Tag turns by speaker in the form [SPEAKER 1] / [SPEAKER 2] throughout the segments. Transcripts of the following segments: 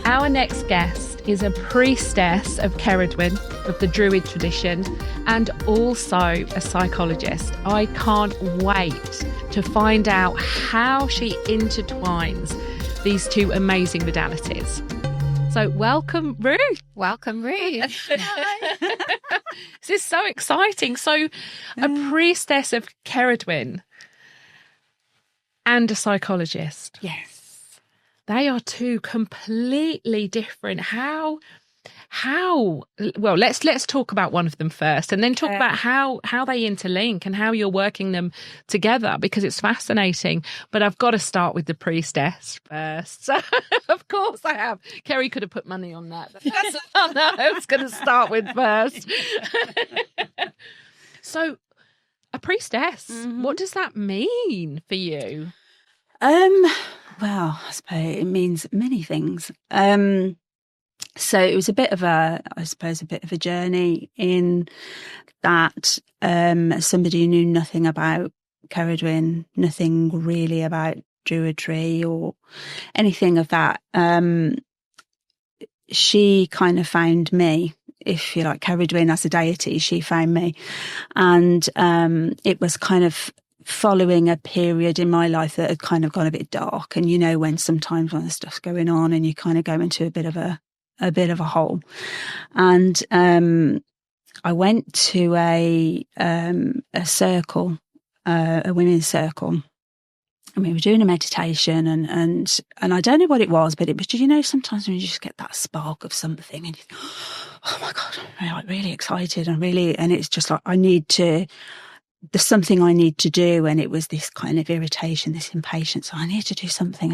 [SPEAKER 1] Our next guest is a priestess of Ceridwen, of the Druid tradition, and also a psychologist. I can't wait to find out how she intertwines these two amazing modalities. So welcome, Ruth.
[SPEAKER 2] Welcome, Ruth.
[SPEAKER 1] This is so exciting. So a priestess of Ceridwen and a psychologist.
[SPEAKER 2] Yes.
[SPEAKER 1] They are two completely different. How? Well, let's talk about one of them first, and then talk about how they interlink and how you're working them together, because it's fascinating. But I've got to start with the priestess first. So, of course I have. Kerry could have put money on that. That's what I was going to start with first. So, a priestess. Mm-hmm. What does that mean for you?
[SPEAKER 3] Well, I suppose it means many things. So it was a bit of a journey in that somebody who knew nothing about Ceridwen, nothing really about Druidry or anything of that. She kind of found me, if you like, Ceridwen as a deity, she found me. And it was kind of following a period in my life that had kind of gone a bit dark. And you know, when sometimes when stuff's going on and you kind of go into a bit of a hole. And I went to a circle, a women's circle, and we were doing a meditation, and I don't know what it was, but it was, you know, sometimes when you just get that spark of something and you think, oh my God, I'm like really excited and it's just like, there's something I need to do. And it was this kind of irritation, this impatience. So I need to do something.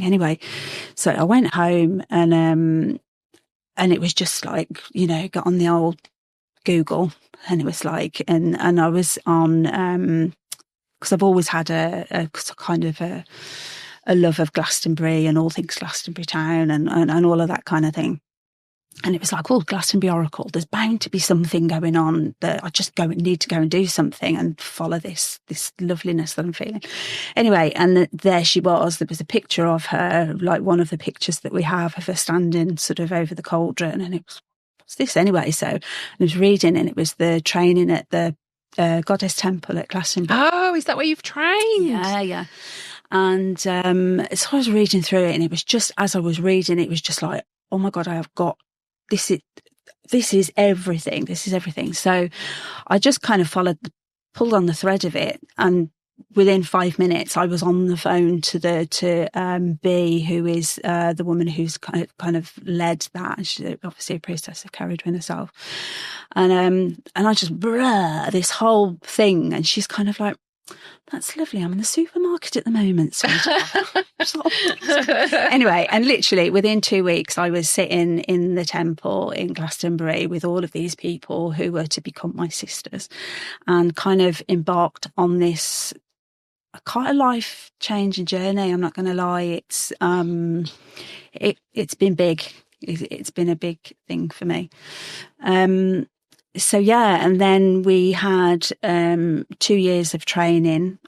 [SPEAKER 3] Anyway, so I went home and it was just like, you know, got on the old Google, and it was like, and I was on, because I've always had a kind of a love of Glastonbury and all things Glastonbury town and all of that kind of thing. And it was like, oh, Glastonbury Oracle, there's bound to be something going on that I just need to go and do something and follow this loveliness that I'm feeling. Anyway, and there she was. There was a picture of her, like one of the pictures that we have of her standing sort of over the cauldron. And it was, what's this anyway? So I was reading, and it was the training at the Goddess Temple at Glastonbury.
[SPEAKER 1] Oh, is that where you've trained?
[SPEAKER 3] Yeah. And so I was reading through it, and it was just, as I was reading, it was just like, oh my God, I have got, this is everything. This is everything. So I just kind of pulled on the thread of it. And within 5 minutes, I was on the phone to B, who is the woman who's kind of led that. She's obviously a priestess of Ceridwen herself. And I just, this whole thing. And she's kind of like, that's lovely. I'm in the supermarket at the moment. Anyway, and literally within 2 weeks, I was sitting in the temple in Glastonbury with all of these people who were to become my sisters, and kind of embarked on this quite a life-changing journey. I'm not going to lie. It's been big. It's been a big thing for me. So yeah, and then we had 2 years of training.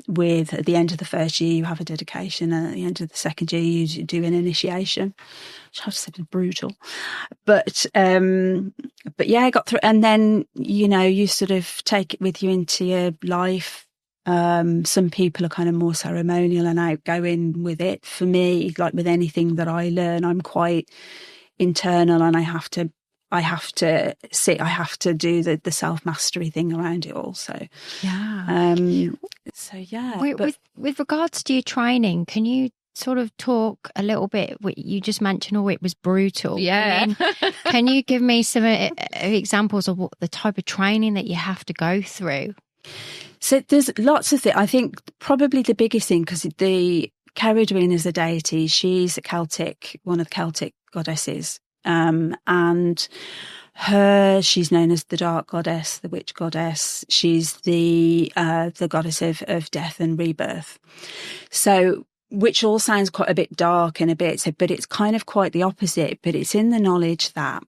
[SPEAKER 3] With at the end of the first year, you have a dedication, and at the end of the second year, you do an initiation, which I have to say was brutal. But yeah, I got through, and then you know, you sort of take it with you into your life. Some people are kind of more ceremonial and outgoing with it. For me, like with anything that I learn, I'm quite internal, and I have to sit, I have to do the self-mastery thing around it also.
[SPEAKER 1] Yeah.
[SPEAKER 3] So yeah.
[SPEAKER 2] With regards to your training, can you sort of talk a little bit? You just mentioned, it was brutal.
[SPEAKER 1] Yeah.
[SPEAKER 2] Can you give me some examples of what the type of training that you have to go through?
[SPEAKER 3] So there's lots of things. I think probably the biggest thing, because the Ceridwen is a deity, she's one of the Celtic goddesses. And she's known as the dark goddess, the witch goddess. She's the goddess of death and rebirth. So, which all sounds quite a bit dark and but it's kind of quite the opposite. But it's in the knowledge that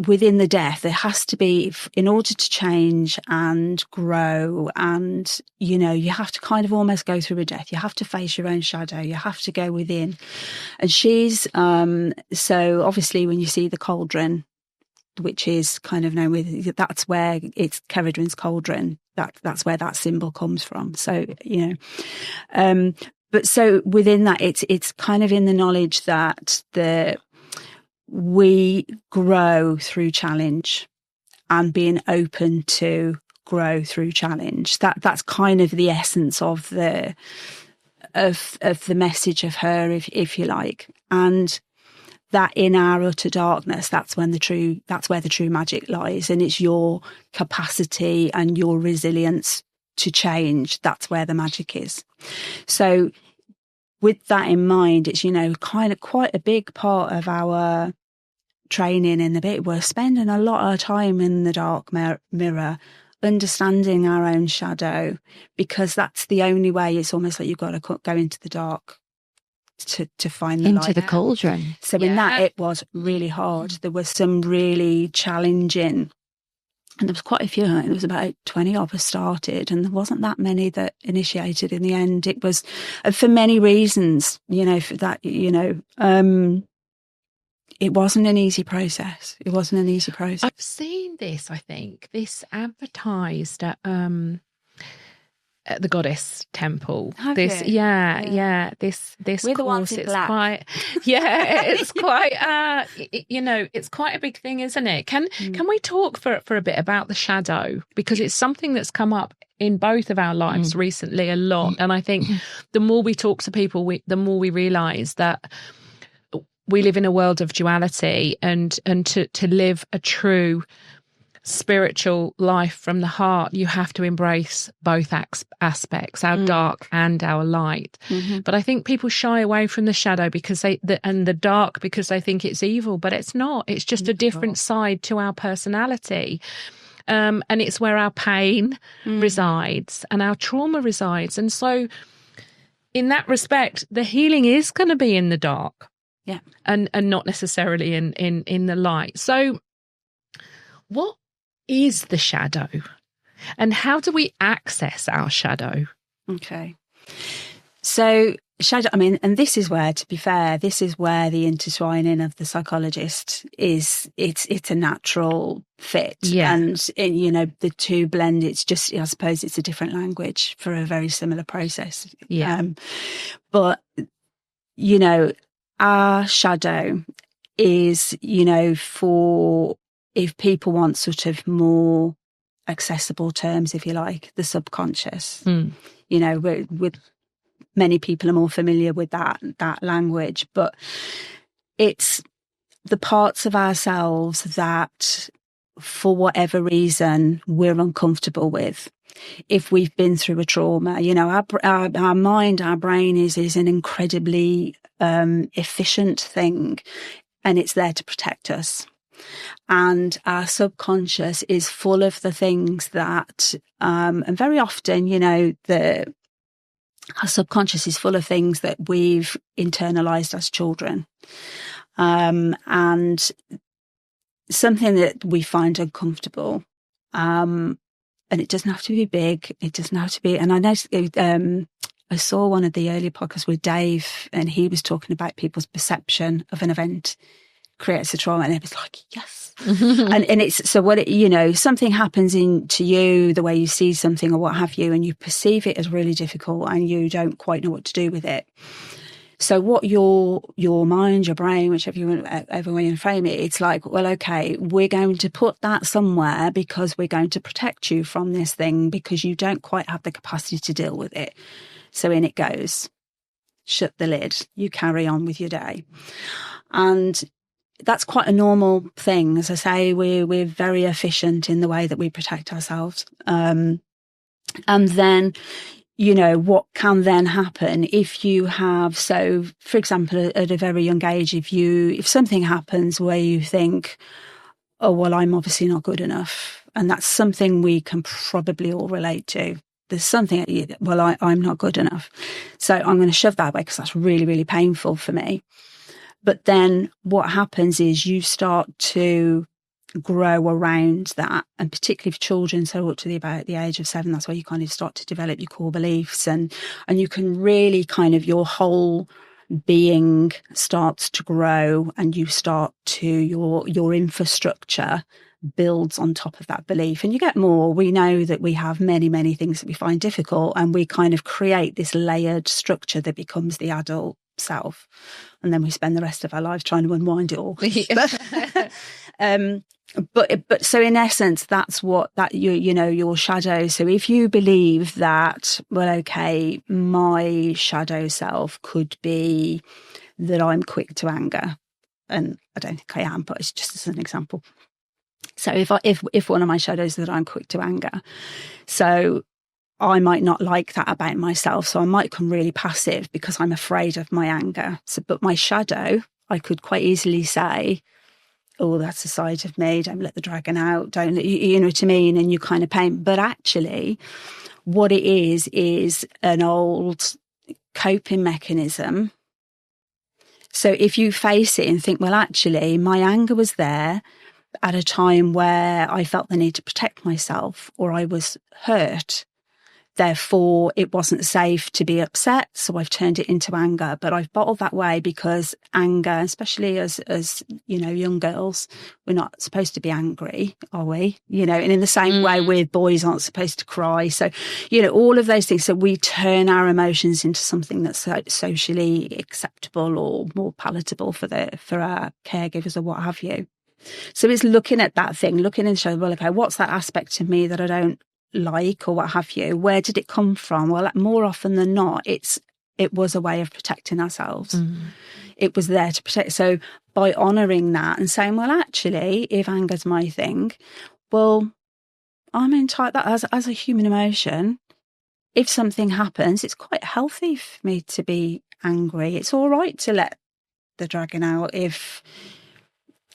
[SPEAKER 3] within the death, there has to be, in order to change and grow, and, you know, you have to kind of almost go through a death. You have to face your own shadow. You have to go within. And she's, so obviously when you see the cauldron, which is kind of known with, that's where it's Ceridwen's cauldron. That's where that symbol comes from. So, you know, but so within that, it's kind of in the knowledge that we grow through challenge and being open to grow through challenge. That's kind of the essence of the message of her, if you like. And that in our utter darkness, that's where the true magic lies. And it's your capacity and your resilience to change. That's where the magic is. So with that in mind, it's, you know, kind of quite a big part of our training in the bit. We're spending a lot of time in the dark mirror, understanding our own shadow, because that's the only way. It's almost like you've got to go into the dark to find the light.
[SPEAKER 2] Into the cauldron.
[SPEAKER 3] So in that, it was really hard. There was some really challenging, and there was quite a few. There was about 20 of us started, and there wasn't that many that initiated in the end. It was, for many reasons, you know, for that, you know, it wasn't an easy process. It wasn't an easy process.
[SPEAKER 1] I've seen this, I think, this advertised at the Goddess Temple.
[SPEAKER 3] Have
[SPEAKER 1] this,
[SPEAKER 3] you?
[SPEAKER 1] Yeah. This
[SPEAKER 3] We're the ones
[SPEAKER 1] course,
[SPEAKER 3] in
[SPEAKER 1] it's
[SPEAKER 3] black.
[SPEAKER 1] quite, it's quite, you know, it's quite a big thing, isn't it? Can we talk for a bit about the shadow, because it's something that's come up in both of our lives recently a lot, and I think the more we talk to people, the more we realise that we live in a world of duality, and to live a true spiritual life from the heart, you have to embrace both aspects, our dark and our light. But I think people shy away from the shadow because and the dark because they think it's evil, but it's not. It's just a different side to our personality. And it's where our pain resides and our trauma resides. And so in that respect, the healing is going to be in the dark.
[SPEAKER 3] Yeah.
[SPEAKER 1] And not necessarily in the light. So what is the shadow, and how do we access our shadow?
[SPEAKER 3] Okay. So shadow, I mean, and this is where, to be fair, this is where the intertwining of the psychologist is, it's a natural fit.
[SPEAKER 1] Yeah.
[SPEAKER 3] And, you know, the two blend, it's just, I suppose it's a different language for a very similar process.
[SPEAKER 1] Yeah.
[SPEAKER 3] But, you know, our shadow is, you know, for, if people want sort of more accessible terms, if you like, the subconscious, you know, with many people are more familiar with that language, but it's the parts of ourselves that, for whatever reason, we're uncomfortable with. If we've been through a trauma, you know, our mind, our brain is an incredibly efficient thing, and it's there to protect us. And our subconscious is full of the things that, and very often, you know, our subconscious is full of things that we've internalized as children. And something that we find uncomfortable. And it doesn't have to be big. It doesn't have to be, and I know, I saw one of the early podcasts with Dave, and he was talking about people's perception of an event creates a trauma, and it was like, yes. and it's, so what, you know, something happens to you, the way you see something or what have you, and you perceive it as really difficult and you don't quite know what to do with it. So what your mind, your brain, whichever way you frame it, it's like, well, okay, we're going to put that somewhere because we're going to protect you from this thing because you don't quite have the capacity to deal with it. So in it goes. Shut the lid. You carry on with your day. And that's quite a normal thing. As I say, we're very efficient in the way that we protect ourselves. And then, you know, what can then happen if you have, so for example, at a very young age, if something happens where you think, oh, well, I'm obviously not good enough. And that's something we can probably all relate to. There's something, well, I'm not good enough. So I'm going to shove that away because that's really, really painful for me. But then what happens is you start to grow around that, and particularly for children, so up to about the age of 7, that's where you kind of start to develop your core beliefs, and you can really kind of, your whole being starts to grow, and you start to, your infrastructure builds on top of that belief, and you get more. We know that we have many things that we find difficult, and we kind of create this layered structure that becomes the adult self, and then we spend the rest of our lives trying to unwind it all. But so in essence, that's what that your shadow. So if you believe that, well, okay, my shadow self could be that I'm quick to anger, and I don't think I am, but it's just as an example. So if one of my shadows is that I'm quick to anger, so I might not like that about myself, so I might come really passive because I'm afraid of my anger. So, but my shadow, I could quite easily say, oh, that's a side of me, don't let the dragon out, don't, you know what I mean, and you kind of paint. But actually, what it is an old coping mechanism. So if you face it and think, well, actually, my anger was there at a time where I felt the need to protect myself, or I was hurt. Therefore, it wasn't safe to be upset, so I've turned it into anger. But I've bottled that way because anger, especially as you know, young girls, we're not supposed to be angry, are we? You know, and in the same way, weird boys aren't supposed to cry. So, you know, all of those things. So we turn our emotions into something that's socially acceptable or more palatable for our caregivers or what have you. So it's looking at that thing, looking and showing, well, okay, what's that aspect of me that I don't like or what have you? Where did it come from? Well, more often than not, it was a way of protecting ourselves. It was there to protect. So by honouring that and saying, well, actually, if anger's my thing, well, I'm entitled that as a human emotion. If something happens, it's quite healthy for me to be angry. It's all right to let the dragon out if,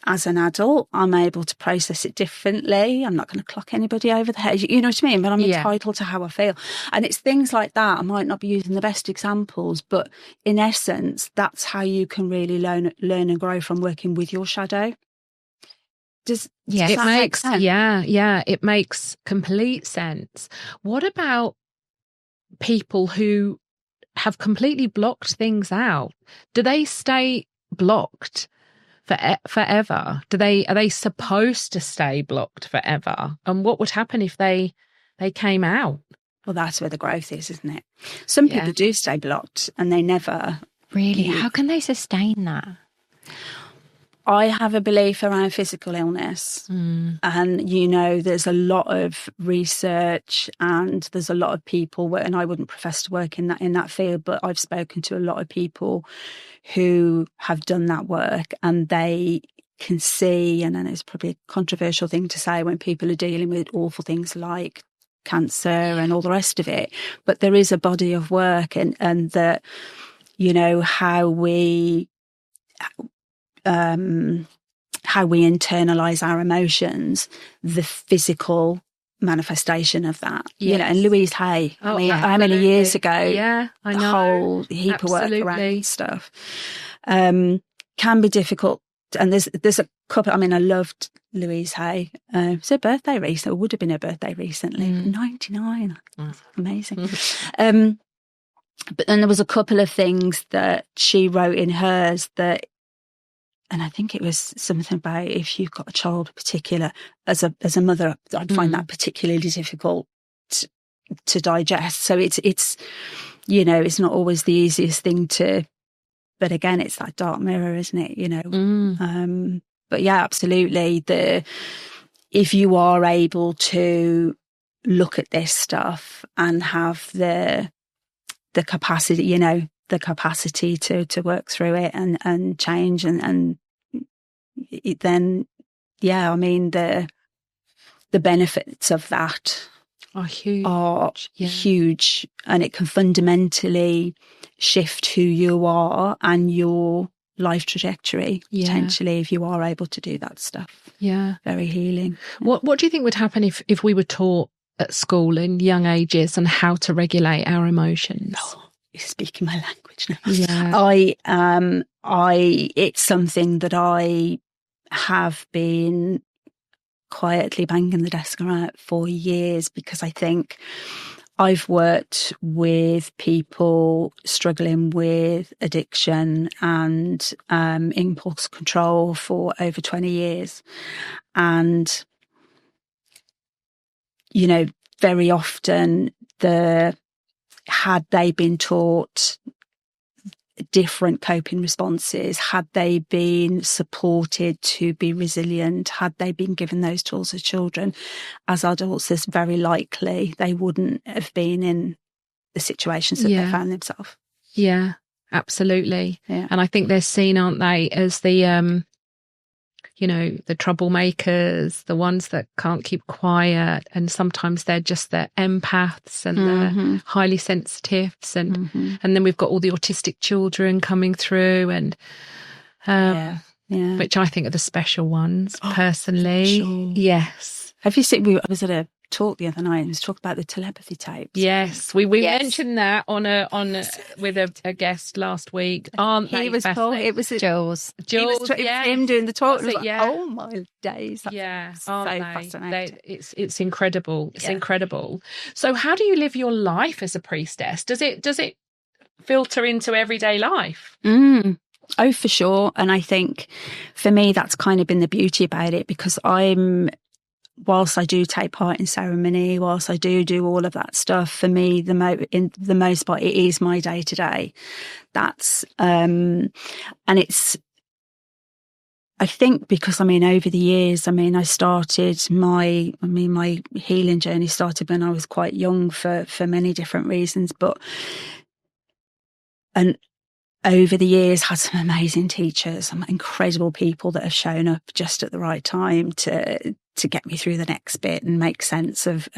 [SPEAKER 3] as an adult, I'm able to process it differently. I'm not going to clock anybody over the head. You know what I mean? But I'm entitled to how I feel. And it's things like that. I might not be using the best examples, but in essence, that's how you can really learn and grow from working with your shadow. Does that make sense?
[SPEAKER 1] Yeah, it makes complete sense. What about people who have completely blocked things out? Do they stay blocked forever? Are they supposed to stay blocked forever? And what would happen if they came out?
[SPEAKER 3] Well, that's where the growth is, isn't it? Some people do stay blocked and they never
[SPEAKER 2] really. How can they sustain that?
[SPEAKER 3] I have a belief around physical illness, and you know, there's a lot of research and there's a lot of people, and I wouldn't profess to work in that field, but I've spoken to a lot of people who have done that work, and they can see, and then it's probably a controversial thing to say when people are dealing with awful things like cancer and all the rest of it, but there is a body of work, and that, you know, how we internalize our emotions, the physical manifestation of that. You know, and Louise Hay, how many years ago,
[SPEAKER 1] I know,
[SPEAKER 3] the whole heap of work around stuff can be difficult. And there's a couple, I mean, I loved Louise Hay. It's her birthday recently, it would have been her birthday recently, 99. Amazing. But then there was a couple of things that she wrote in hers that, and I think it was something about if you've got a child in particular, as a mother, I'd find that particularly difficult to digest. So it's you know, it's not always the easiest thing to, but again, it's that dark mirror, isn't it? You know, but yeah, absolutely. If you are able to look at this stuff and have the capacity, you know, the capacity to work through it and change and then, yeah, I mean, the benefits of that
[SPEAKER 1] are huge, and it can fundamentally shift who you are and your life trajectory, potentially, if you are able to do that stuff. Yeah. Very healing. What do you think would happen if we were taught at school in young ages on how to regulate our emotions?
[SPEAKER 3] Oh, you're speaking my language now. Yeah. It's something that I have been quietly banging the desk around for years, because I think I've worked with people struggling with addiction and impulse control for over 20 years. And, you know, very often had they been taught different coping responses, had they been supported to be resilient, had they been given those tools as children, as adults, it's very likely they wouldn't have been in the situations that they found themselves.
[SPEAKER 1] Yeah, absolutely.
[SPEAKER 3] Yeah.
[SPEAKER 1] And I think they're seen, aren't they, as the you know, the troublemakers, the ones that can't keep quiet, and sometimes they're just the empaths and the highly sensitives, and then we've got all the autistic children coming through, and which I think are the special ones, personally.
[SPEAKER 3] Sure.
[SPEAKER 1] Yes.
[SPEAKER 3] Have you seen? I was at a talk the other night and was talking about the telepathy tapes.
[SPEAKER 1] Yes, we mentioned that with a guest last week.
[SPEAKER 3] He was called. It was
[SPEAKER 2] Jules.
[SPEAKER 3] It was him doing the talk. Like,
[SPEAKER 1] yeah.
[SPEAKER 3] Oh my days! That's so fascinating.
[SPEAKER 1] It's incredible. It's incredible. So, how do you live your life as a priestess? Does it filter into everyday life?
[SPEAKER 3] Oh, for sure. And I think for me, that's kind of been the beauty about it, because whilst I do take part in ceremony, whilst I do all of that stuff, for me, in the most part, it is my day to day. That's, and it's, I think because, over the years, I started my healing journey started when I was quite young for many different reasons, and over the years had some amazing teachers, some incredible people that have shown up just at the right time to get me through the next bit and make sense of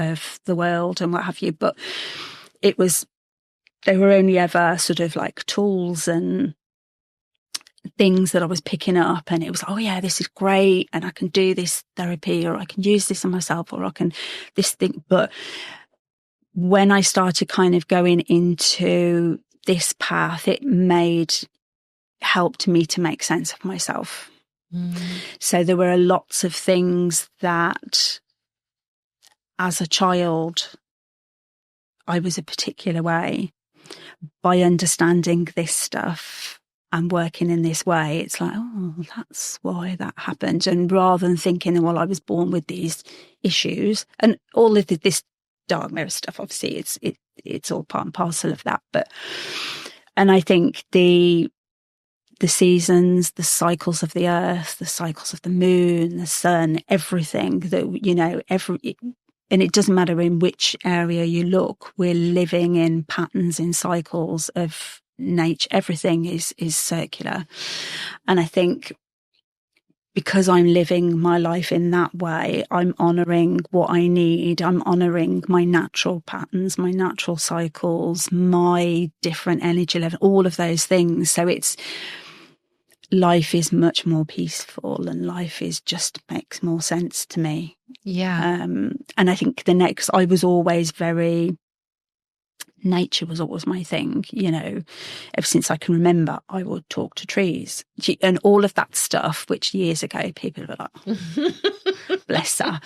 [SPEAKER 3] the world and what have you. But they were only ever sort of like tools and things that I was picking up, and it was, oh yeah, this is great, and I can do this therapy, or I can use this on myself, or I can this thing. But when I started kind of going into this path, it helped me to make sense of myself. So there were lots of things that as a child I was a particular way. By understanding this stuff and working in this way, it's like, oh, that's why that happened. And rather than thinking, well, I was born with these issues and all of this dark mirror stuff, obviously it's all part and parcel of that. And I think the seasons, the cycles of the earth, the cycles of the moon, the sun, everything that, and it doesn't matter in which area you look, we're living in patterns, in cycles of nature. Everything is circular. And I think because I'm living my life in that way, I'm honouring what I need. I'm honouring my natural patterns, my natural cycles, my different energy level, all of those things. So life is much more peaceful, and life makes more sense to me.
[SPEAKER 1] Yeah.
[SPEAKER 3] And I think I was always nature was always my thing, ever since I can remember. I would talk to trees and all of that stuff, which years ago people were like, bless her.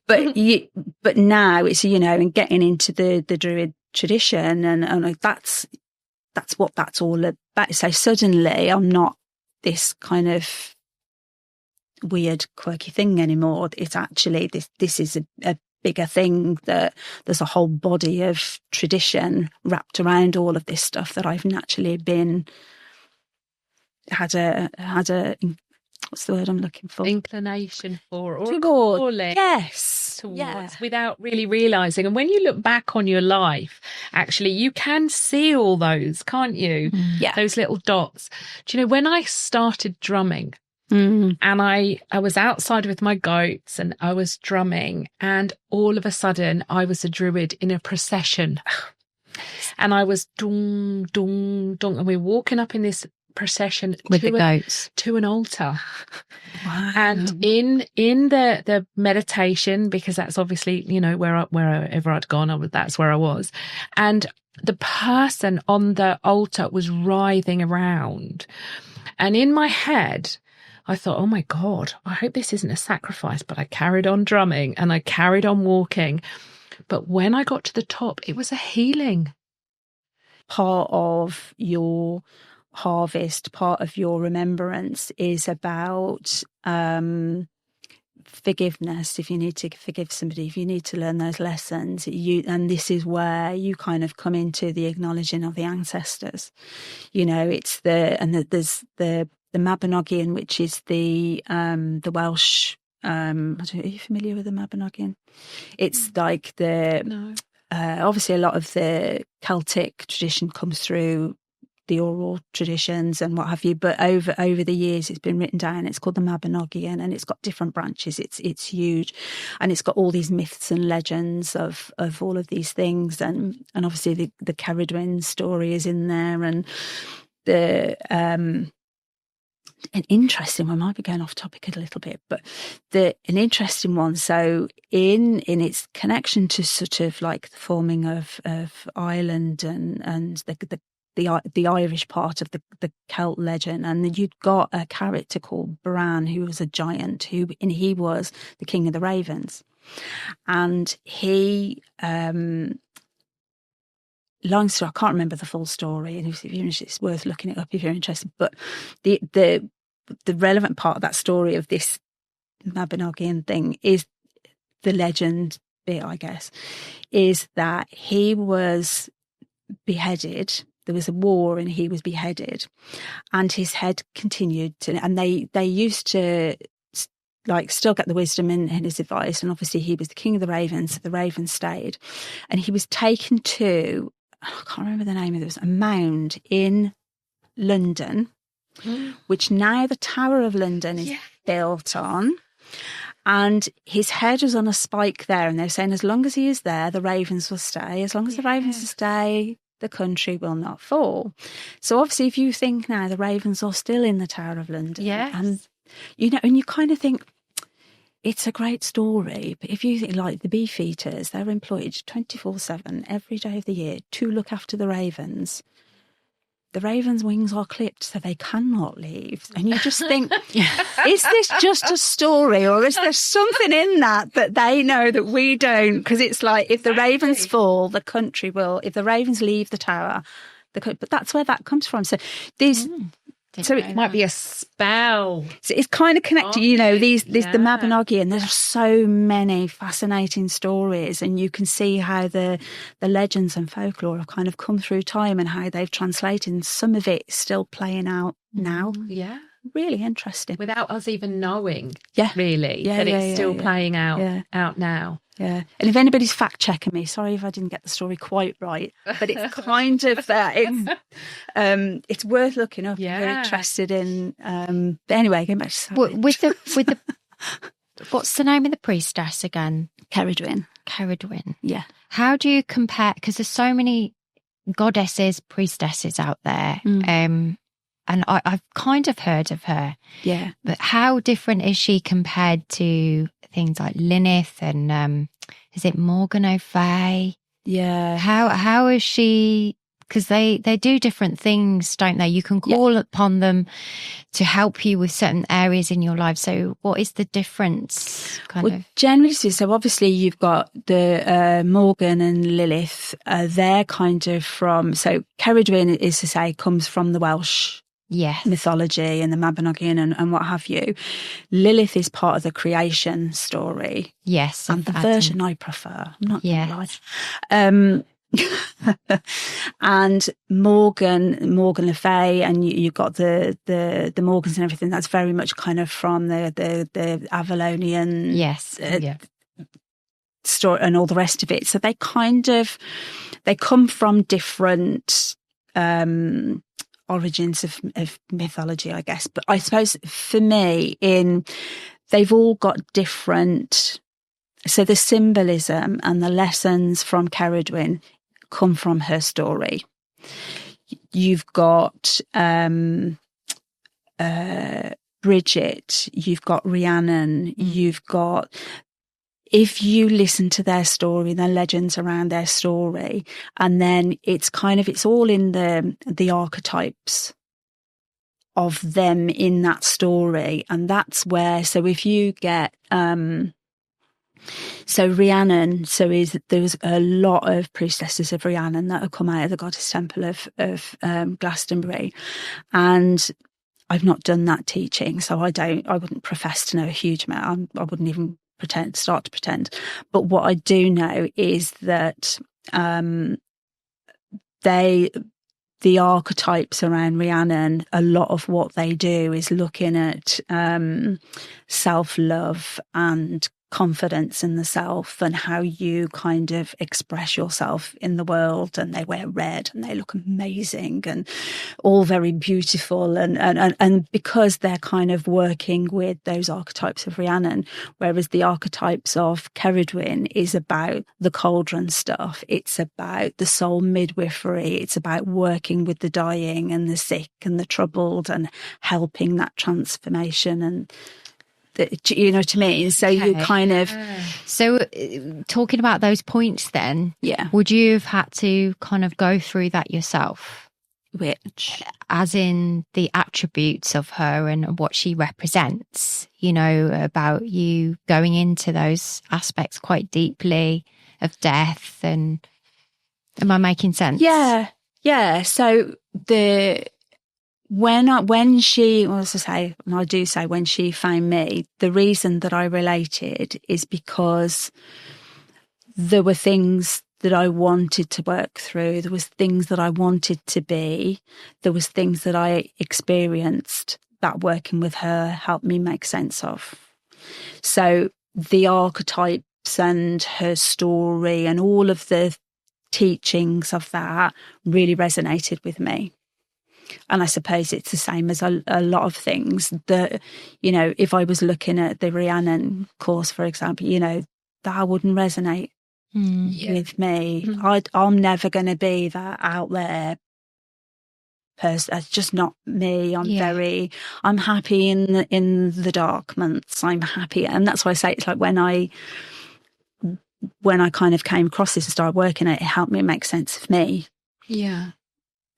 [SPEAKER 3] But now it's, and getting into the Druid tradition and that's what that's all about. So suddenly I'm not this kind of weird, quirky thing anymore. It's actually this is a bigger thing, that there's a whole body of tradition wrapped around all of this stuff that I've naturally had a what's the word I'm looking for?
[SPEAKER 1] Inclination for, or
[SPEAKER 3] calling.
[SPEAKER 1] Yes. Towards, without really realising. And when you look back on your life, actually, you can see all those, can't you?
[SPEAKER 3] Yeah.
[SPEAKER 1] Those little dots. Do you know, when I started drumming, and I was outside with my goats and I was drumming, and all of a sudden I was a druid in a procession. And I was dong, dong, dong. And we're walking up in this procession
[SPEAKER 2] with the goats
[SPEAKER 1] to an altar.
[SPEAKER 3] Wow.
[SPEAKER 1] And in the meditation, because that's obviously, wherever I'd gone, that's where I was. And the person on the altar was writhing around. And in my head, I thought, oh my God, I hope this isn't a sacrifice. But I carried on drumming and I carried on walking. But when I got to the top, it was a healing.
[SPEAKER 3] Part of your harvest, part of your remembrance is about forgiveness. If you need to forgive somebody, if you need to learn those lessons, and this is where you kind of come into the acknowledging of the ancestors. It's there's the Mabinogion, which is the Welsh. I don't know, are you familiar with the Mabinogion? It's like
[SPEAKER 1] No.
[SPEAKER 3] Obviously a lot of the Celtic tradition comes through the oral traditions and what have you, but over the years it's been written down. It's called the Mabinogion, and it's got different branches. It's huge, and it's got all these myths and legends of all of these things, and obviously the Ceridwen story is in there, and the an interesting one, might be going off topic a little bit, but an interesting one. So in its connection to sort of like the forming of Ireland and the Irish part of the Celt legend, and you'd got a character called Bran, who was a giant, and he was the king of the ravens, and he long story, I can't remember the full story, and it's worth looking it up if you're interested. But the relevant part of that story of this Mabinogion thing is the legend bit, I guess, is that he was beheaded. There was a war and he was beheaded, and his head continued to. And they used to like still get the wisdom in his advice. And obviously he was the king of the ravens, so the ravens stayed, and he was taken to. I can't remember the name of it. There was a mound in London, which now the Tower of London is built on. And his head was on a spike there. And they were saying, as long as he is there, the ravens will stay. As long as the ravens stay, the country will not fall. So obviously, if you think now the ravens are still in the Tower of London.
[SPEAKER 1] Yes.
[SPEAKER 3] And, and you kind of think, it's a great story, but if you think like the beefeaters, they're employed 24/7 every day of the year to look after the ravens. The ravens' wings are clipped so they cannot leave. And you just think, is this just a story, or is there something in that they know that we don't? Because it's like, if the ravens fall, the country will. If the ravens leave the tower, but that's where that comes from. So these... So it
[SPEAKER 1] might be a spell.
[SPEAKER 3] So it's kind of connected, the Mabinogion. There's so many fascinating stories, and you can see how the legends and folklore have kind of come through time and how they've translated. And some of it is still playing out now.
[SPEAKER 1] Yeah.
[SPEAKER 3] Really interesting.
[SPEAKER 1] Without us even knowing,
[SPEAKER 3] really,
[SPEAKER 1] that it's still playing out now.
[SPEAKER 3] Yeah. And if anybody's fact checking me, sorry if I didn't get the story quite right, but it's kind of that. It's worth looking up if you're interested in. But anyway, going back to
[SPEAKER 2] with the what's the name of the priestess again?
[SPEAKER 3] Ceridwen.
[SPEAKER 2] Yeah. How do you compare? Because there's so many goddesses, priestesses out there. And I've kind of heard of her. Yeah. But how different is she compared to things like Lilith and is it Morgan O'Fay?
[SPEAKER 3] Yeah.
[SPEAKER 2] How is she? Because they do different things, don't they? You can call upon them to help you with certain areas in your life. So what is the difference?
[SPEAKER 3] Generally, so obviously you've got the Morgan and Lilith. They're kind of from, so Ceridwen is to say comes from the Welsh mythology and the Mabinogion and what have you. Lilith is part of the creation story.
[SPEAKER 2] Yes.
[SPEAKER 3] And the version I prefer. I'm not going to lie. And Morgan Le Fay, and you've got the Morgans and everything. That's very much kind of from the Avalonian story and all the rest of it. So they come from different origins of mythology, I guess. But I suppose for me, they've all got different. So the symbolism and the lessons from Ceridwen come from her story. You've got Bridget, you've got Rhiannon, you've got. If you listen to their story, their legends around their story, and then it's all in the archetypes of them in that story. And that's where, so if you get, so Rhiannon, there was a lot of priestesses of Rhiannon that have come out of the Goddess Temple of Glastonbury, and I've not done that teaching, so I wouldn't profess to know a huge amount. I wouldn't even start to pretend. But what I do know is that the archetypes around Rhiannon, a lot of what they do is looking at self-love and confidence in the self and how you kind of express yourself in the world. And they wear red and they look amazing and all very beautiful. And because they're kind of working with those archetypes of Rhiannon, whereas the archetypes of Ceridwen is about the cauldron stuff. It's about the soul midwifery. It's about working with the dying and the sick and the troubled and helping that transformation. And you know what I mean? So you kind of...
[SPEAKER 2] So talking about those points then, would you have had to kind of go through that yourself?
[SPEAKER 3] Which?
[SPEAKER 2] As in the attributes of her and what she represents, you know, about you going into those aspects quite deeply of death. And am I making sense?
[SPEAKER 3] Yeah. So when she, well, as I say, and I do say when she found me, the reason that I related is because there were things that I wanted to work through. There was things that I wanted to be. There was things that I experienced that working with her helped me make sense of. So the archetypes and her story and all of the teachings of that really resonated with me. And I suppose it's the same as a lot of things that, you know, if I was looking at the Rhiannon course, for example, you know, that wouldn't resonate with me. I'm never going to be that out there person. That's just not me. I'm happy in the dark months. I'm happy. And that's why I say it's like when I kind of came across this and started working it helped me make sense of me.
[SPEAKER 1] Yeah.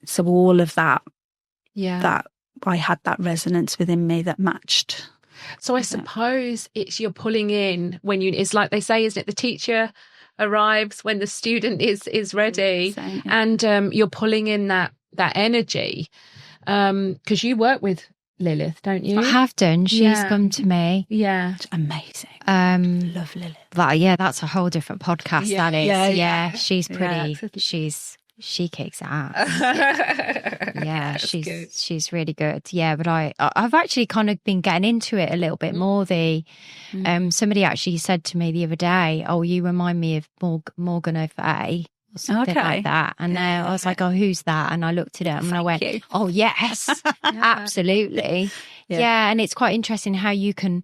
[SPEAKER 3] So all of that,
[SPEAKER 1] that
[SPEAKER 3] I had that resonance within me that matched.
[SPEAKER 1] So I suppose it's you're pulling in when it's like they say, isn't it? The teacher arrives when the student is ready, and you're pulling in that
[SPEAKER 2] energy.
[SPEAKER 1] Because you work with Lilith, don't you?
[SPEAKER 2] I have done. She's come to me.
[SPEAKER 1] Yeah,
[SPEAKER 3] it's amazing.
[SPEAKER 2] Love Lilith. That's a whole different podcast. That is. Yeah. She's pretty. She kicks ass. She's really good. Yeah, but I've actually kind of been getting into it a little bit more. Somebody actually said to me the other day, "Oh, you remind me of Morgan O'Fay." Or something like that. And I was like, "Oh, who's that?" And I looked at it and I went, "Oh, yes, absolutely." Yeah, and it's quite interesting how you can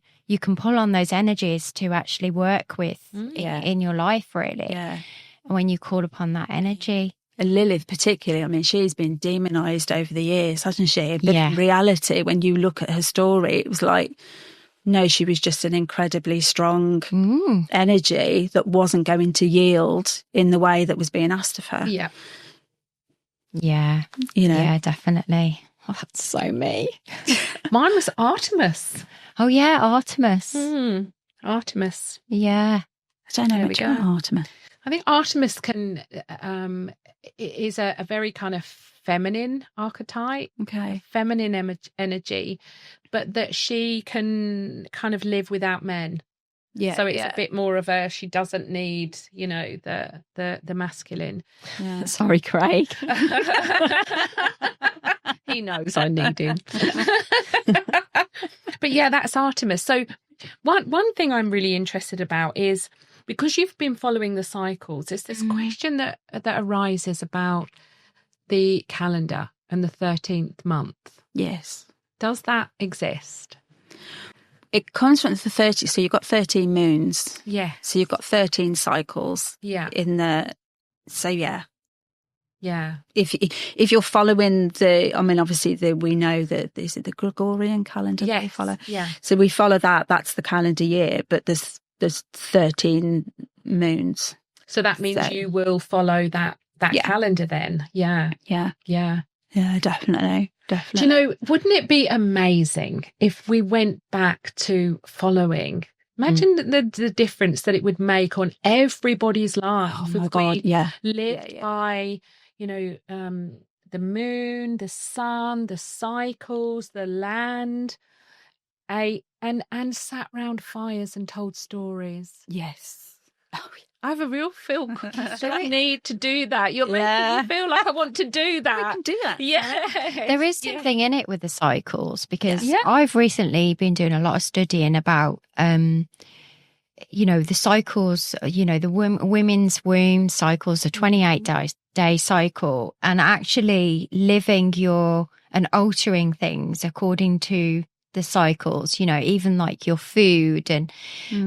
[SPEAKER 2] pull on those energies to actually work with in your life, really.
[SPEAKER 3] Yeah,
[SPEAKER 2] when you call upon that energy.
[SPEAKER 3] And Lilith particularly, I mean, she's been demonised over the years, hasn't she? But in reality, when you look at her story, it was like, no, she was just an incredibly strong energy that wasn't going to yield in the way that was being asked of her.
[SPEAKER 1] Yeah.
[SPEAKER 2] Yeah.
[SPEAKER 3] You know?
[SPEAKER 2] Yeah, definitely. Oh, that's so me.
[SPEAKER 1] Mine was Artemis.
[SPEAKER 2] Oh, yeah, Artemis.
[SPEAKER 1] Artemis.
[SPEAKER 2] Yeah.
[SPEAKER 3] I don't know much about Artemis.
[SPEAKER 1] I think Artemis is a very kind of feminine archetype, feminine energy, but that she can kind of live without men. Yeah. So it's a bit more of she doesn't need, you know, the masculine.
[SPEAKER 2] Yeah. Sorry, Craig.
[SPEAKER 1] He knows I need him. But yeah, that's Artemis. So one thing I'm really interested about is, because you've been following the cycles, there's this question that arises about the calendar and the 13th month.
[SPEAKER 3] Yes.
[SPEAKER 1] Does that exist?
[SPEAKER 3] It comes from the 30, so you've got 13 moons.
[SPEAKER 1] Yeah.
[SPEAKER 3] So you've got 13 cycles.
[SPEAKER 1] Yeah.
[SPEAKER 3] So yeah.
[SPEAKER 1] Yeah.
[SPEAKER 3] If you're following obviously we know that is it the Gregorian calendar that we follow?
[SPEAKER 1] Yeah.
[SPEAKER 3] So we follow that's the calendar year, but there's 13 moons.
[SPEAKER 1] So that means you will follow that calendar then. Yeah.
[SPEAKER 3] Yeah.
[SPEAKER 1] Yeah.
[SPEAKER 3] Yeah, definitely. definitely.
[SPEAKER 1] Do you know, wouldn't it be amazing if we went back to following? Imagine the difference that it would make on everybody's life.
[SPEAKER 3] Oh my God, yeah.
[SPEAKER 1] Lived by, you know, the moon, the sun, the cycles, the land, and sat round fires and told stories.
[SPEAKER 3] Yes. Oh,
[SPEAKER 1] I have a real need to do that. You're making me feel like I want to do that.
[SPEAKER 3] We can do that.
[SPEAKER 1] Yeah.
[SPEAKER 2] There is something in it with the cycles, because I've recently been doing a lot of studying about, you know, the cycles, you know, the women's womb cycles, a 28-day cycle, and actually living and altering things according to the cycles, you know, even like your food and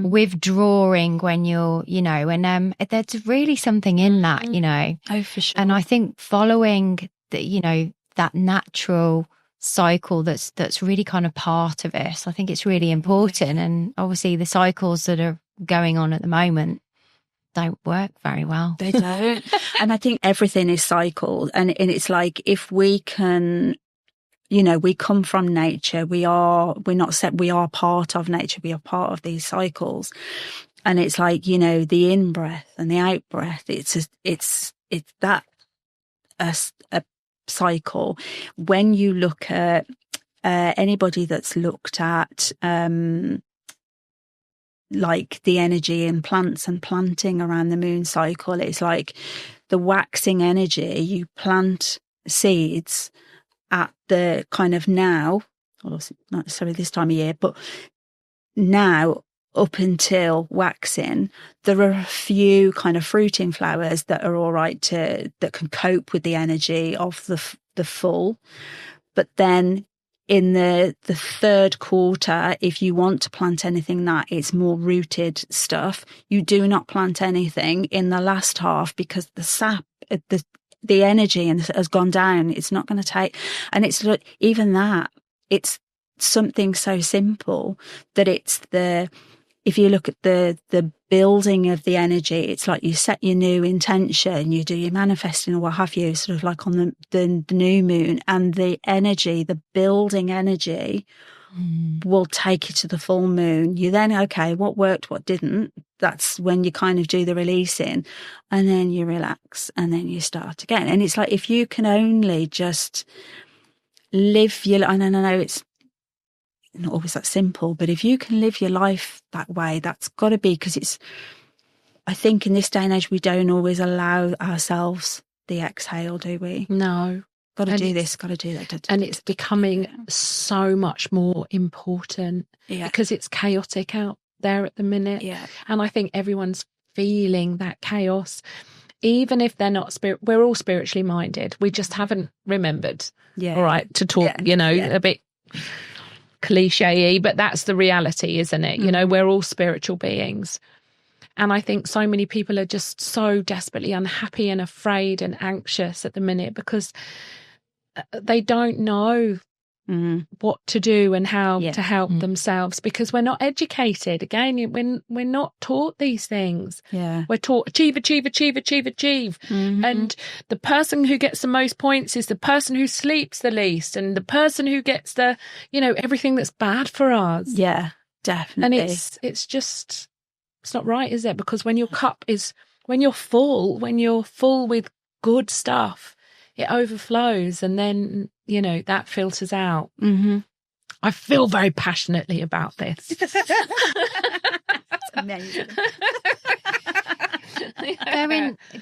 [SPEAKER 2] withdrawing when you're, you know, and there's really something in that, you know.
[SPEAKER 3] Oh, for sure.
[SPEAKER 2] And I think following the, you know, that natural cycle that's really kind of part of us, I think it's really important. And obviously the cycles that are going on at the moment don't work very well.
[SPEAKER 3] They don't. And I think everything is cycled, and it's like, if we can, you know, we come from nature. We are part of nature. We are part of these cycles. And it's like, you know, the in breath and the out breath. It's that a cycle. When you look at anybody that's looked at like the energy in plants and planting around the moon cycle, it's like the waxing energy. You plant seeds at the kind of now, well, not necessarily this time of year, but now up until waxing, there are a few kind of fruiting flowers that are all right that can cope with the energy of the full. But then in the third quarter, if you want to plant anything that it's more rooted stuff, you do not plant anything in the last half, because the sap, the energy has gone down. It's not going to take, and it's even that, it's something so simple that if you look at the building of the energy, it's like you set your new intention, you do your manifesting or what have you, sort of like on the new moon, and the energy, the building energy will take you to the full moon. You then, okay, what worked, what didn't, that's when you kind of do the releasing, and then you relax, and then you start again. And it's like, if you can only just live and I know it's not always that simple, but if you can live your life that way, that's got to be, because I think in this day and age, we don't always allow ourselves the exhale, do we?
[SPEAKER 1] No.
[SPEAKER 3] Got to do this, got to do that.
[SPEAKER 1] And it's becoming so much more important because it's chaotic out there at the minute. Yeah. And I think everyone's feeling that chaos, even if they're not we're all spiritually minded. We just haven't remembered, all right, to talk, a bit cliche-y, but that's the reality, isn't it? You know, we're all spiritual beings. And I think so many people are just so desperately unhappy and afraid and anxious at the minute because they don't know what to do and how to help themselves, because we're not educated. Again, we're not taught these things. Yeah. We're taught achieve. And the person who gets the most points is the person who sleeps the least, and the person who gets the, everything that's bad for us.
[SPEAKER 3] Yeah, definitely.
[SPEAKER 1] And it's not right, is it? Because when your cup is, when you're full with good stuff, it overflows, and then, that filters out. Mm-hmm. I feel very passionately about this.
[SPEAKER 3] That's amazing.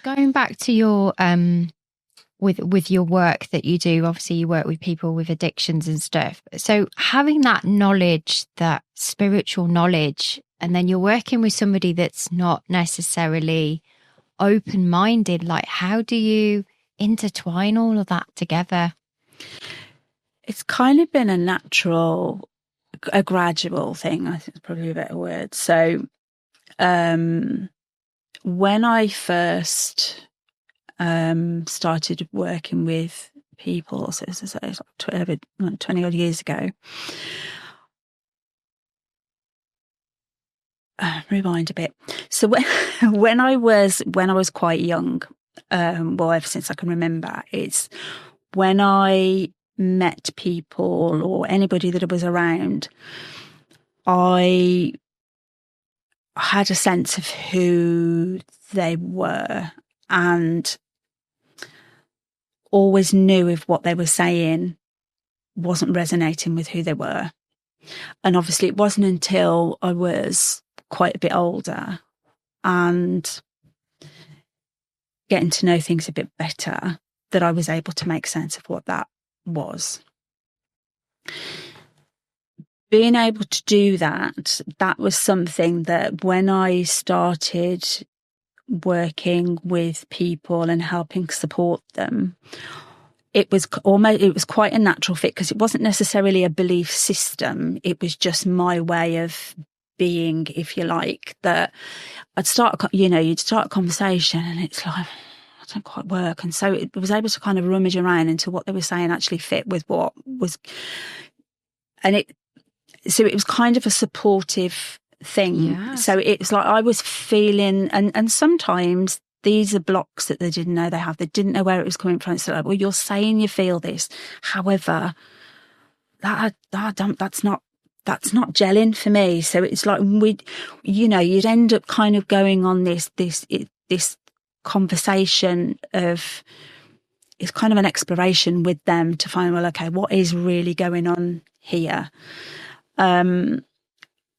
[SPEAKER 2] Going back to your with your work that you do, obviously you work with people with addictions and stuff. So having that knowledge, that spiritual knowledge, and then you're working with somebody that's not necessarily open-minded, like how do you intertwine all of that together?
[SPEAKER 3] It's kind of been a gradual thing, I think is probably a better word. So when I first started working with people, so it's like 20 odd years ago, rewind a bit. So when I was quite young, ever since I can remember, it's when I met people or anybody that was around, I had a sense of who they were and always knew if what they were saying wasn't resonating with who they were. And obviously it wasn't until I was quite a bit older and getting to know things a bit better that I was able to make sense of what that was. Being able to do that, that was something that when I started working with people and helping support them, it was quite a natural fit, because it wasn't necessarily a belief system. It was just my way of being, if you like, that you'd start a conversation and it's like, I don't quite work. And so it was able to kind of rummage around into what they were saying actually fit with what was, so it was kind of a supportive thing. Yes. So it was like I was feeling, and sometimes these are blocks that they didn't know they have. They didn't know where it was coming from. It's like, well, you're saying you feel this. However, that's not gelling for me. So it's like you'd end up kind of going on this conversation of, it's kind of an exploration with them to find, well, okay, what is really going on here? And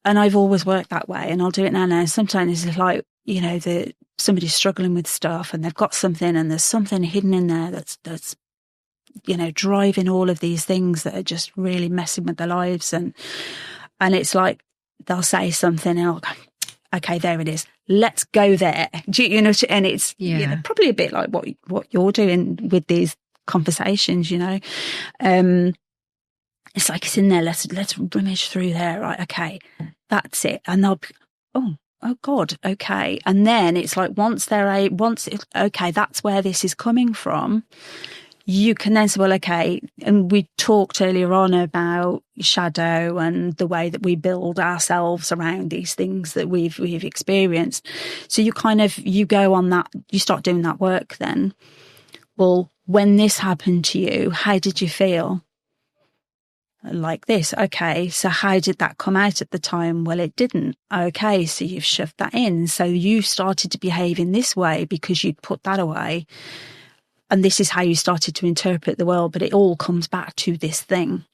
[SPEAKER 3] I've always worked that way, and I'll do it now and then. Sometimes it's like, somebody's struggling with stuff and they've got something and there's something hidden in there that's driving all of these things that are just really messing with their lives. And it's like, they'll say something and I'll go, okay, there it is. Let's go there. And it's probably a bit like what you're doing with these conversations, It's like it's in there. Let's rummage through there. Right. Okay. That's it. And they'll be, oh God. Okay. And then it's like, okay, that's where this is coming from. You can then say, well, okay. And we talked earlier on about shadow and the way that we build ourselves around these things that we've experienced. So you go on that, you start doing that work then. Well, when this happened to you, how did you feel? Like this. Okay, so how did that come out at the time? Well, it didn't. Okay, so you've shoved that in. So you started to behave in this way because you'd put that away. And this is how you started to interpret the world, but it all comes back to this thing.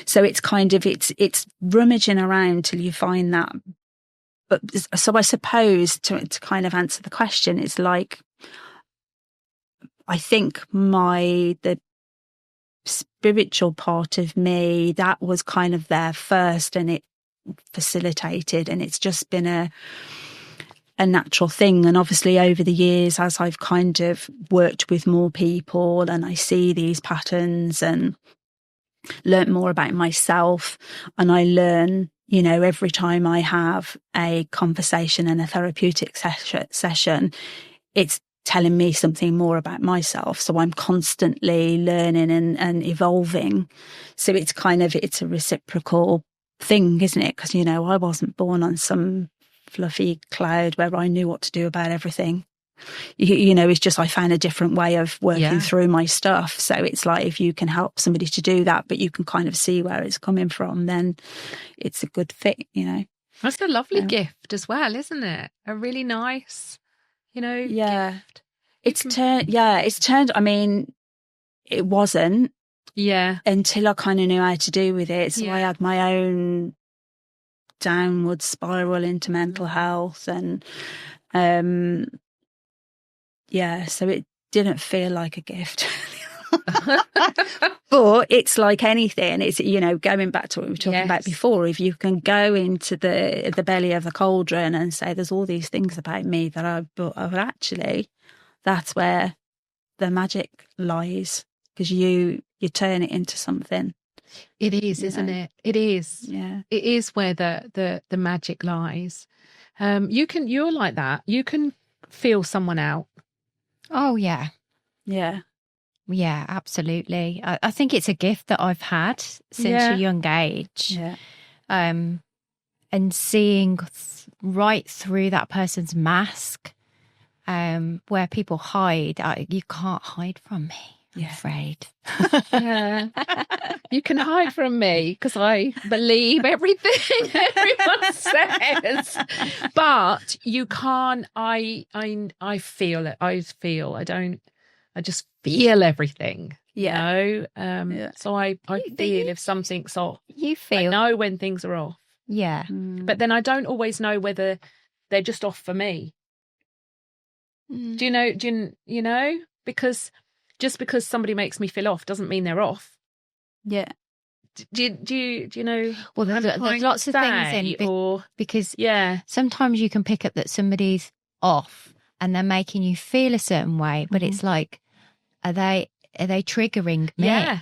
[SPEAKER 3] So it's kind of, it's rummaging around till you find that. But so I suppose to kind of answer the question, it's like, I think the spiritual part of me, that was kind of there first, and it facilitated, and it's just been a natural thing. And obviously over the years, as I've kind of worked with more people and I see these patterns and learn more about myself, and I learn, every time I have a conversation and a therapeutic session, it's telling me something more about myself. So I'm constantly learning and evolving. So it's a reciprocal thing, isn't it? Because, I wasn't born on some fluffy cloud where I knew what to do about everything. It's just I found a different way of working through my stuff. So it's like, if you can help somebody to do that, but you can kind of see where it's coming from, then it's a good fit,
[SPEAKER 1] That's a lovely gift as well, isn't it? A really nice, gift.
[SPEAKER 3] It's turned, I mean, it wasn't.
[SPEAKER 1] Yeah.
[SPEAKER 3] Until I kind of knew how to do with it. So I had my own downward spiral into mental health, and so it didn't feel like a gift. But it's like anything. It's, going back to what we were talking about before, if you can go into the belly of the cauldron and say, there's all these things about me that actually, that's where the magic lies, because you turn it into something.
[SPEAKER 1] It is, isn't it? It is.
[SPEAKER 3] Yeah.
[SPEAKER 1] It is where the magic lies. You're like that. You can feel someone out.
[SPEAKER 2] Oh, yeah.
[SPEAKER 3] Yeah.
[SPEAKER 2] Yeah, absolutely. I think it's a gift that I've had since a young age.
[SPEAKER 3] Yeah.
[SPEAKER 2] And seeing right through that person's mask, where people hide. You can't hide from me. I'm afraid.
[SPEAKER 1] Yeah. You can hide from me because I believe everything everyone says. But you can't, I feel it. I just feel everything.
[SPEAKER 3] Yeah.
[SPEAKER 1] You know? So I feel if something's off.
[SPEAKER 2] You feel.
[SPEAKER 1] I know when things are off.
[SPEAKER 2] Yeah.
[SPEAKER 1] But then I don't always know whether they're just off for me. Do you know? Because just because somebody makes me feel off doesn't mean they're off.
[SPEAKER 3] Yeah.
[SPEAKER 1] Do you know?
[SPEAKER 2] Well, there's lots of things in because sometimes you can pick up that somebody's off and they're making you feel a certain way, but it's like, are they triggering me?
[SPEAKER 1] Yeah.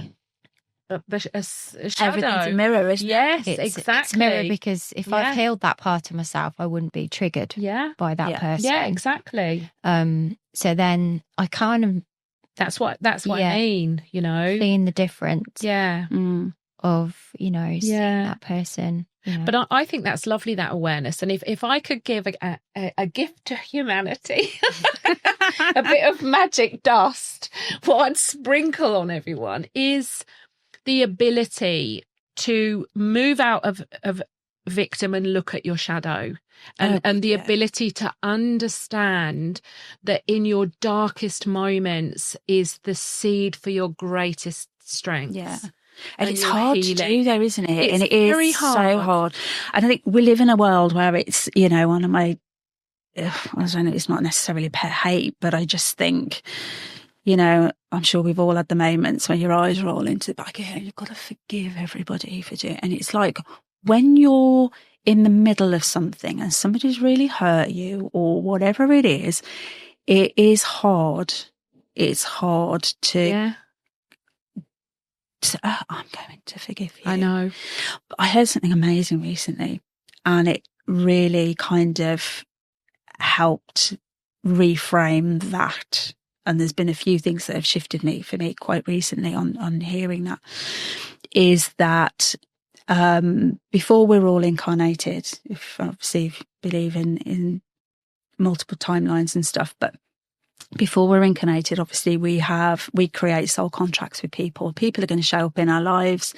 [SPEAKER 1] A shadow.
[SPEAKER 3] Everything's a mirror, isn't it?
[SPEAKER 1] Yes,
[SPEAKER 2] It's
[SPEAKER 1] exactly.
[SPEAKER 2] a mirror, because if I've healed that part of myself, I wouldn't be triggered by that person.
[SPEAKER 1] Yeah, exactly.
[SPEAKER 2] So then I kind of
[SPEAKER 1] that's what I mean, you know,
[SPEAKER 2] seeing the difference.
[SPEAKER 1] Yeah.
[SPEAKER 2] Of, you know, seeing that person. You know.
[SPEAKER 1] But I think that's lovely, that awareness. And if I could give a gift to humanity, a bit of magic dust, what I'd sprinkle on everyone is the ability to move out of victim and look at your shadow, and the ability to understand that in your darkest moments is the seed for your greatest strength.
[SPEAKER 3] Yeah. And it's hard to do though, isn't it?
[SPEAKER 1] It's
[SPEAKER 3] and it is
[SPEAKER 1] very hard.
[SPEAKER 3] So hard. And I think we live in a world where it's, you know, one of my, I don't know, it's not necessarily pet hate, but I just think, you know, I'm sure we've all had the moments when your eyes roll into the back of your head, you've got to forgive everybody for doing it. And it's like when you're in the middle of something and somebody's really hurt you or whatever it is hard. It's hard to, I'm going to forgive you.
[SPEAKER 1] I know.
[SPEAKER 3] But I heard something amazing recently and it really kind of helped reframe that. And there's been a few things that have shifted for me quite recently on hearing that, is that before we're all incarnated, if obviously you believe in multiple timelines and stuff, but before we're incarnated, obviously we create soul contracts with people. People are going to show up in our lives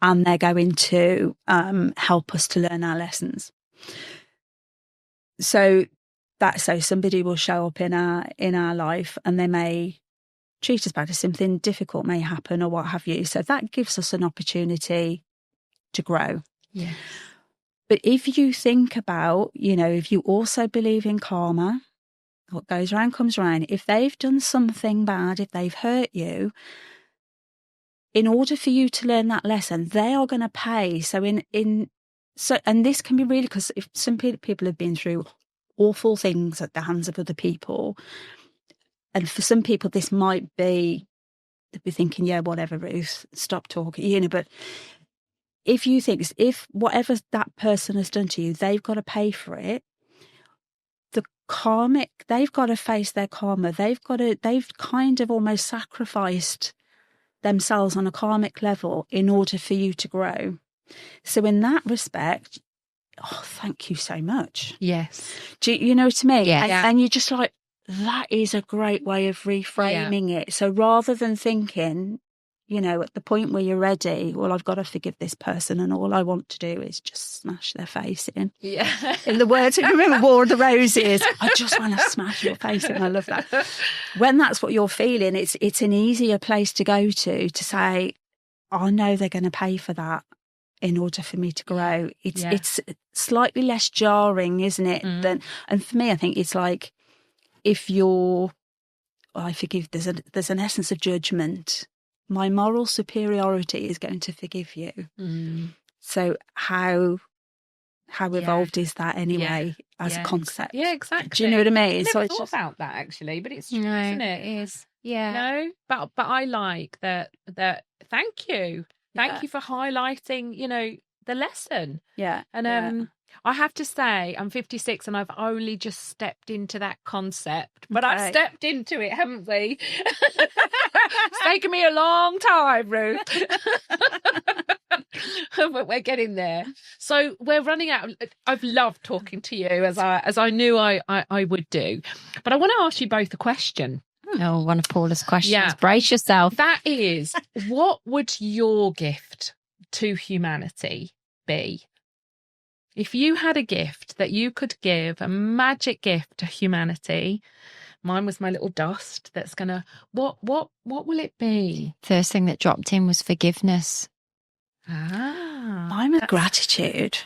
[SPEAKER 3] and they're going to help us to learn our lessons. So somebody will show up in our life and they may treat us bad, as something difficult may happen or what have you. So that gives us an opportunity to grow.
[SPEAKER 1] Yeah.
[SPEAKER 3] But if you think about, you know, if you also believe in karma, what goes around comes around. If they've done something bad, if they've hurt you, in order for you to learn that lesson, they are going to pay. So and this can be really, because if some people have been through awful things at the hands of other people, and for some people this might be, they'd be thinking, yeah, whatever, Ruth, stop talking, you know. But if you think, if whatever that person has done to you, they've got to pay for it, the karmic, they've got to face their karma. They've kind of almost sacrificed themselves on a karmic level in order for you to grow. So in that respect, oh, thank you so much.
[SPEAKER 1] Yes.
[SPEAKER 3] Do you know what I mean?
[SPEAKER 2] Yes.
[SPEAKER 3] And you're just like, that is a great way of reframing it. So rather than thinking, you know, at the point where you're ready, well, I've got to forgive this person and all I want to do is just smash their face in.
[SPEAKER 1] Yeah.
[SPEAKER 3] In the words, if you remember War of the Roses, I just want to smash your face in. I love that. When that's what you're feeling, it's an easier place to go to say, I know they're going to pay for that in order for me to grow. It's slightly less jarring, isn't it? And for me, I think it's like, if I forgive, there's an essence of judgment. My moral superiority is going to forgive you. So how evolved is that anyway as a concept?
[SPEAKER 1] Yeah, exactly.
[SPEAKER 3] Do you know what I mean?
[SPEAKER 1] I never
[SPEAKER 3] So it's
[SPEAKER 1] thought
[SPEAKER 3] just
[SPEAKER 1] about that actually, but it's true,
[SPEAKER 2] No,
[SPEAKER 1] isn't it?
[SPEAKER 2] It is. Yeah.
[SPEAKER 1] No, but I like that. Thank you for highlighting, you know, the lesson.
[SPEAKER 3] Yeah.
[SPEAKER 1] And I have to say, I'm 56 and I've only just stepped into that concept, but I've stepped into it, haven't we? It's taken me a long time, Ruth. But we're getting there. So we're running out. I've loved talking to you, as I knew I would do. But I want to ask you both a question.
[SPEAKER 2] Oh, one of Paula's questions.
[SPEAKER 1] Yeah.
[SPEAKER 2] Brace yourself.
[SPEAKER 1] That is, what would your gift to humanity be? If you had a gift that you could give, a magic gift to humanity, mine was my little dust that's gonna, what will it be?
[SPEAKER 2] First thing that dropped in was forgiveness.
[SPEAKER 3] Mine was gratitude.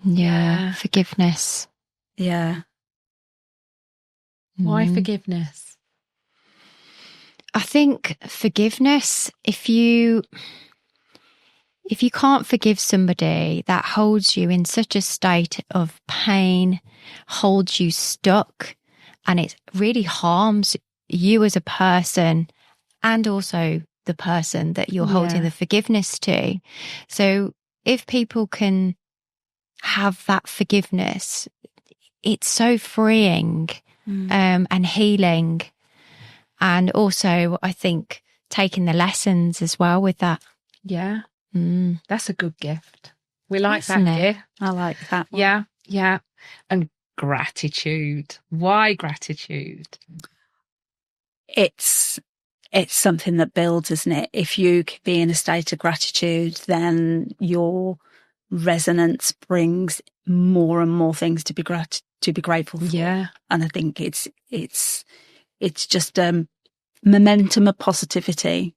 [SPEAKER 2] Yeah, forgiveness.
[SPEAKER 3] Yeah.
[SPEAKER 1] Why forgiveness?
[SPEAKER 2] I think forgiveness, if you can't forgive somebody, that holds you in such a state of pain, holds you stuck, and it really harms you as a person and also the person that you're holding the forgiveness to. So if people can have that forgiveness, it's so freeing and healing. And also, I think, taking the lessons as well with that.
[SPEAKER 1] Yeah. That's a good gift. We like
[SPEAKER 2] Isn't
[SPEAKER 1] that
[SPEAKER 2] it?
[SPEAKER 1] gift.
[SPEAKER 3] I like that one.
[SPEAKER 1] Yeah, yeah. And gratitude. Why gratitude?
[SPEAKER 3] It's something that builds, isn't it? If you can be in a state of gratitude, then your resonance brings more and more things to be grateful for.
[SPEAKER 1] Yeah.
[SPEAKER 3] And I think it's just momentum of positivity.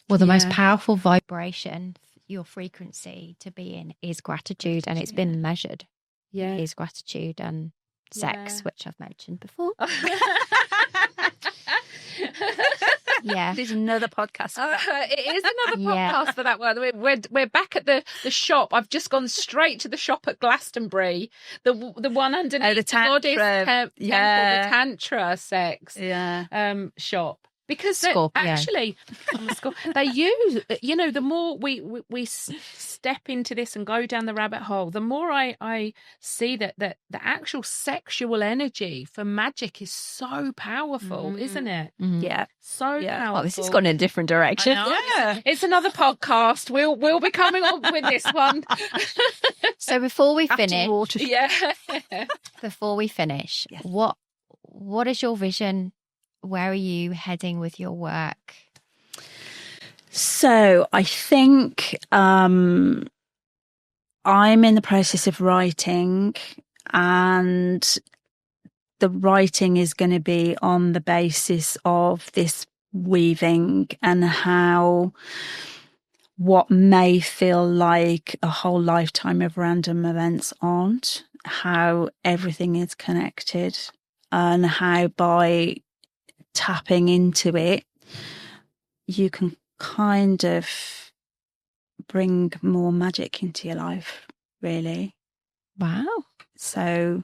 [SPEAKER 2] Well, the most powerful vibration, your frequency to be in, is gratitude, and it's been measured.
[SPEAKER 1] Yeah.
[SPEAKER 2] Is gratitude and sex, which I've mentioned before. Yeah.
[SPEAKER 3] There's another podcast.
[SPEAKER 1] It is another podcast for that one. We're back at the shop. I've just gone straight to the shop at Glastonbury. The one underneath
[SPEAKER 3] the Tantra.
[SPEAKER 1] Temple, the Tantra sex shop. Because actually, they use, the more we step into this and go down the rabbit hole, the more I see that the actual sexual energy for magic is so powerful, isn't it?
[SPEAKER 3] Yeah.
[SPEAKER 1] So powerful.
[SPEAKER 2] Oh, this has gone in a different direction.
[SPEAKER 1] Yeah. It's another podcast. We'll be coming on with this one.
[SPEAKER 2] So before we finish, what is your vision? Where are you heading with your work?
[SPEAKER 3] So I think I'm in the process of writing, and the writing is going to be on the basis of this weaving and how what may feel like a whole lifetime of random events aren't, how everything is connected, and how by tapping into it, you can kind of bring more magic into your life, really.
[SPEAKER 2] Wow.
[SPEAKER 3] So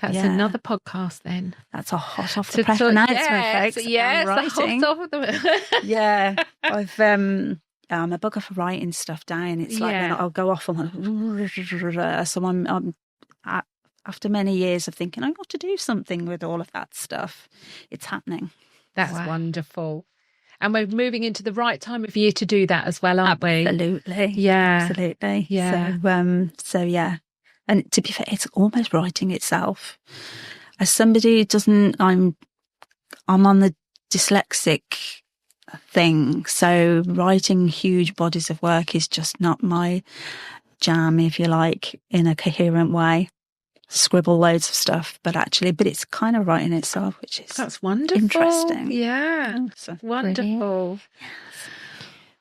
[SPEAKER 1] that's another podcast then.
[SPEAKER 3] That's a hot off the press announcement, folks.
[SPEAKER 1] Yes,
[SPEAKER 3] writing.
[SPEAKER 1] Hot off the
[SPEAKER 3] Yeah. I'm a bugger for writing stuff down. It's like I'll go off on so I'm after many years of thinking I've got to do something with all of that stuff, it's happening.
[SPEAKER 1] That's wonderful. And we're moving into the right time of year to do that as well, aren't we?
[SPEAKER 3] Absolutely.
[SPEAKER 1] Yeah.
[SPEAKER 3] Absolutely.
[SPEAKER 1] Yeah.
[SPEAKER 3] So yeah. And to be fair, it's almost writing itself. As somebody who doesn't, I'm on the dyslexic thing. So writing huge bodies of work is just not my jam, if you like, in a coherent way. Scribble loads of stuff, but it's kind of writing itself, which is
[SPEAKER 1] that's wonderful.
[SPEAKER 3] Interesting.
[SPEAKER 1] Yeah.
[SPEAKER 3] So,
[SPEAKER 1] wonderful.
[SPEAKER 3] Yes.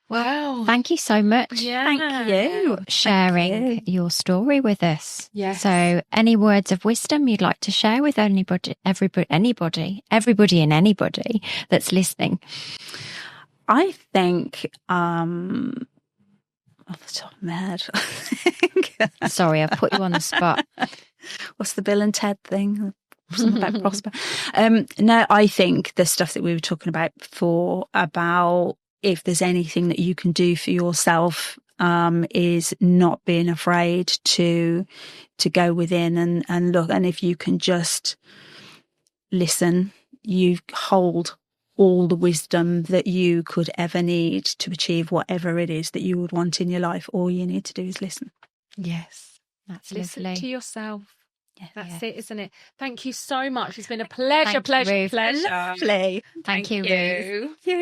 [SPEAKER 2] Well, thank you so much.
[SPEAKER 1] Yeah.
[SPEAKER 3] Thank you.
[SPEAKER 2] Sharing your story with us.
[SPEAKER 1] Yes.
[SPEAKER 2] So any words of wisdom you'd like to share with everybody and anybody that's listening?
[SPEAKER 3] I think, off the top of my head,
[SPEAKER 2] Sorry, I've put you on the spot.
[SPEAKER 3] What's the Bill and Ted thing? Something about Prosper. No, I think the stuff that we were talking about before, about if there's anything that you can do for yourself, is not being afraid to go within and look. And if you can just listen, you hold all the wisdom that you could ever need to achieve whatever it is that you would want in your life. All you need to do is listen.
[SPEAKER 1] Yes.
[SPEAKER 2] That's
[SPEAKER 1] Listen
[SPEAKER 2] lovely.
[SPEAKER 1] to yourself. That's it, isn't it? Thank you so much. It's been a pleasure,
[SPEAKER 2] Thanks, Ruth.
[SPEAKER 1] pleasure.
[SPEAKER 3] Lovely.
[SPEAKER 2] Thank you, Ruth.
[SPEAKER 3] Yeah.